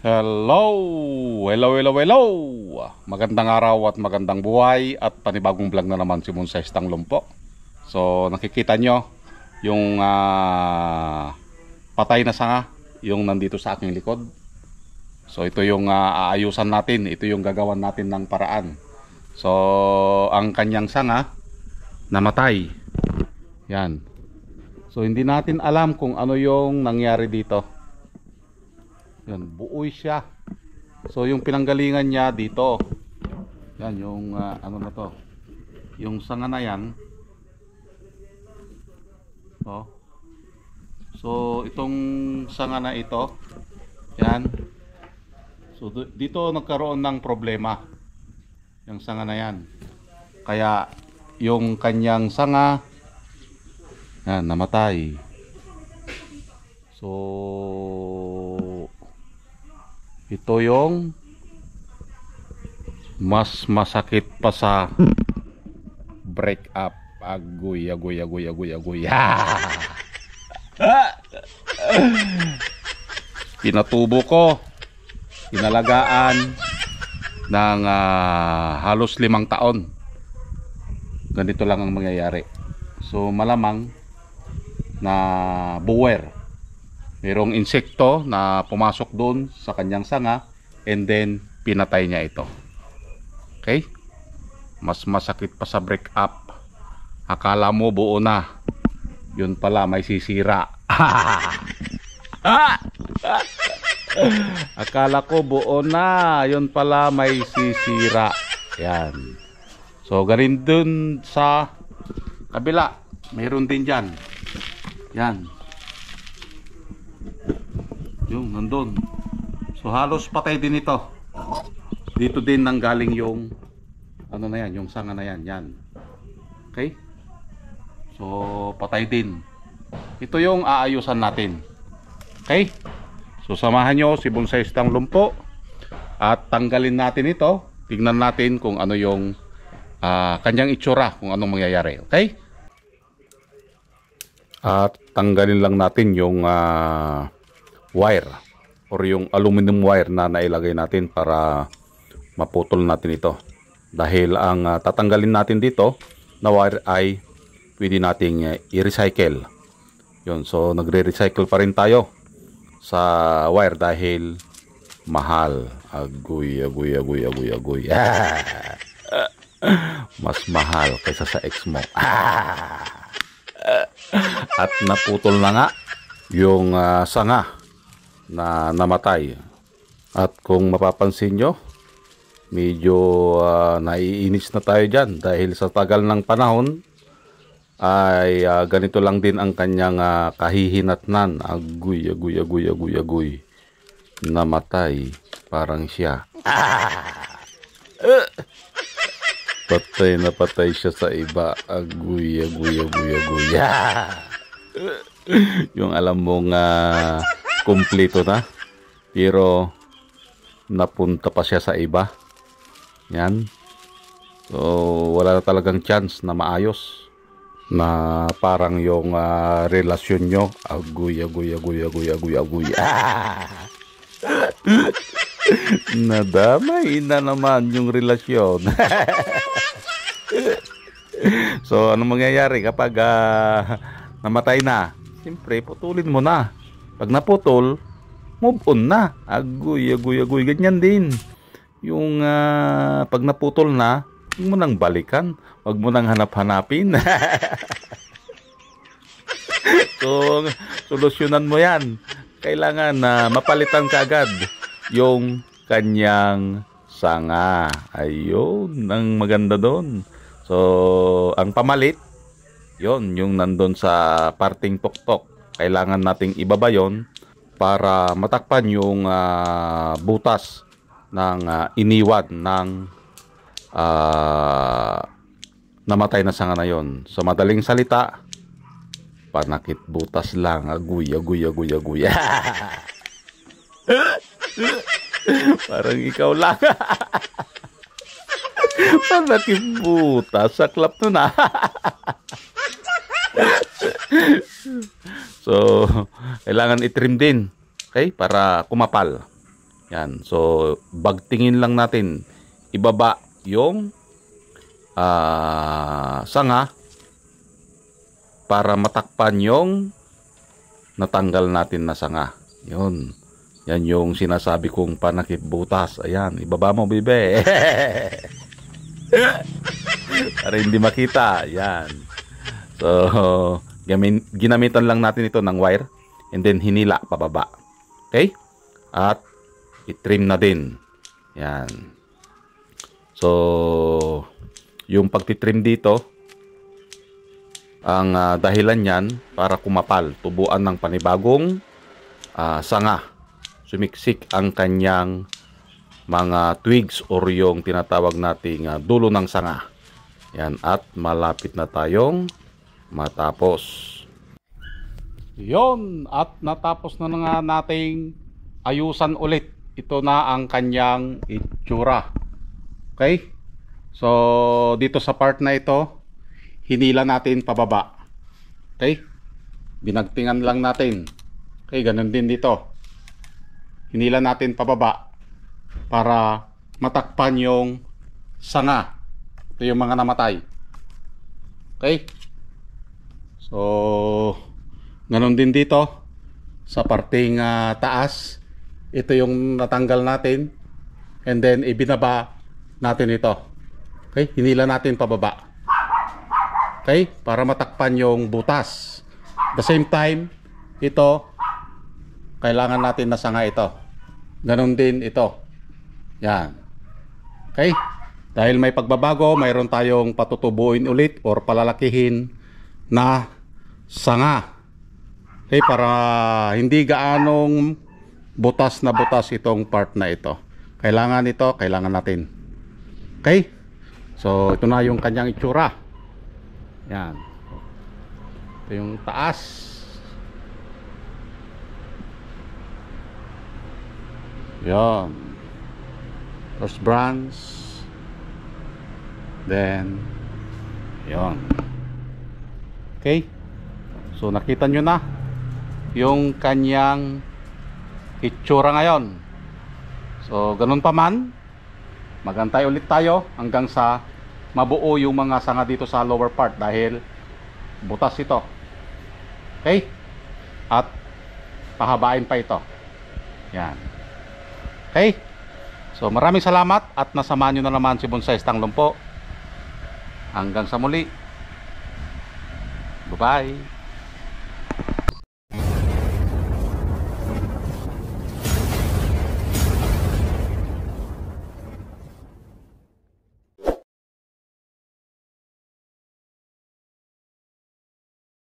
Hello! Hello, hello, hello! Magandang araw at magandang buhay at panibagong vlog na naman si Monses Tanglumpo. So nakikita nyo yung patay na sanga yung nandito sa aking likod. So ito yung aayusan natin, ito yung gagawan natin ng paraan. So ang kanyang sanga namatay. Yan. So hindi natin alam kung ano yung nangyari dito. Yan, buoy siya. So yung pinanggalingan niya dito. Yan yung ano na to. Yung sanga na yan. Oh. So itong sanga na ito. Yan. So dito nagkaroon ng problema. Yung sanga na yan. Kaya yung kanyang sanga yan, namatay. So ito yung mas masakit pa sa break up. Agoy, agoy, agoy, agoy, agoy. Pinatubo ko, pinalagaan ng halos 5 taon. Ganito lang ang mangyayari. So malamang na buwer, mayroong insekto na pumasok doon sa kanyang sanga and then pinatay niya ito. Okay? Mas masakit pa sa break up. Akala mo buo na, yun pala may sisira. Akala ko buo na, yun pala may sisira. Yan. So garin dun sa kabila, mayroon din dyan. Yan. Yung nandun. So halos patay din ito. Dito din nanggaling yung ano na yan, yung sanga na yan. Yan. Okay? So patay din. Ito yung aayusan natin. Okay? So samahan nyo si Monses Tanglumpo at tanggalin natin ito. Tignan natin kung ano yung kanyang itsura, kung anong mangyayari. Okay? At tanggalin lang natin yung wire or yung aluminum wire na nailagay natin para maputol natin ito. Dahil ang tatanggalin natin dito na wire ay pwede nating i-recycle. Yun, so nagre-recycle pa rin tayo sa wire dahil mahal. Agoy, agoy, agoy, agoy, agoy. Mas mahal kaysa sa ex mo. At naputol na nga yung sanga na namatay. At kung mapapansin nyo, medyo naiinis na tayo dyan dahil sa tagal ng panahon ay ganito lang din ang kanyang kahihinatnan. Agoy, agoy, agoy, agoy, agoy. Namatay parang siya. Patay na patay siya sa iba. Agoy, agoy, agoy, agoy. Yung alam mong kumpleto na pero napunta pa siya sa iba. Yan. So wala na talagang chance na maayos na parang yung relasyon nyo. Agoy, agoy, agoy, agoy, agoy, agoy. Nadamay na naman yung relasyon. So ano mangyayari kapag namatay na? Siyempre putulin mo na. Pag naputol, move on na. Agoy, agoy, agoy. Ganyan din. Yung pag naputol na, huwag mo nang balikan. Huwag mo nang hanap-hanapin. So, solusyonan mo yan. Kailangan na mapalitan ka agad yung kanyang sanga. Ayun, ang maganda doon. So, ang pamalit, yon yung nandun sa parting tuktok. Kailangan nating ibaba yon para matakpan yung butas ng iniwan ng namatay na sanga na yon. So madaling salita, panakit butas lang. Agoy, agoy, agoy, agoy. Parang ikaw lang. Panakit butas, saklap nun na. So, kailangan i-trim din. Okay? Para kumapal. Yan. So, bagtingin lang natin. Ibaba yung sanga para matakpan yung natanggal natin na sanga. Yun. Yan yung sinasabi kong panakip butas. Ayan. Ibaba mo, bibe. Para hindi makita. Yan. So, ginamitan lang natin ito ng wire. And then, hinila pababa. Okay? At, i-trim na din. Yan. So, yung pagtitrim dito, ang dahilan yan para kumapal, tubuan ng panibagong sanga. Sumiksik ang kanyang mga twigs or yung tinatawag nating dulo ng sanga. Yan, at malapit na tayong matapos. Yon, at natapos na nga nating ayusan ulit. Ito na ang kanyang itsura. Okay? So, dito sa part na ito, hinila natin pababa. Okay? Binagtingan lang natin. Okay, ganun din dito. Hinila natin pababa para matakpan yung sanga. Ito yung mga namatay. Okay? So, ganun din dito sa parting taas. Ito yung natanggal natin. And then, ibinaba natin ito. Okay? Hinila natin pababa. Okay? Para matakpan yung butas. The same time, ito, kailangan natin na sanga ito. Ganon din ito. Yan. Okay? Dahil may pagbabago, mayroon tayong patutubuin ulit or palalakihin na sanga. Okay? Para hindi gaanong butas na butas itong part na ito. Kailangan ito, kailangan natin. Okay? So, ito na yung kanyang itsura. Yan. Ito yung taas. Yan. First branch. Then, yan. Okay. So, nakita nyo na yung kanyang itsura ngayon. So, ganun pa man, magantay ulit tayo hanggang sa mabuo yung mga sanga dito sa lower part dahil butas ito. Okay? At pahabain pa ito. Yan. Okay? So, maraming salamat at nasamahan nyo na naman si Bonsai Tanglong po. Hanggang sa muli. Bye-bye.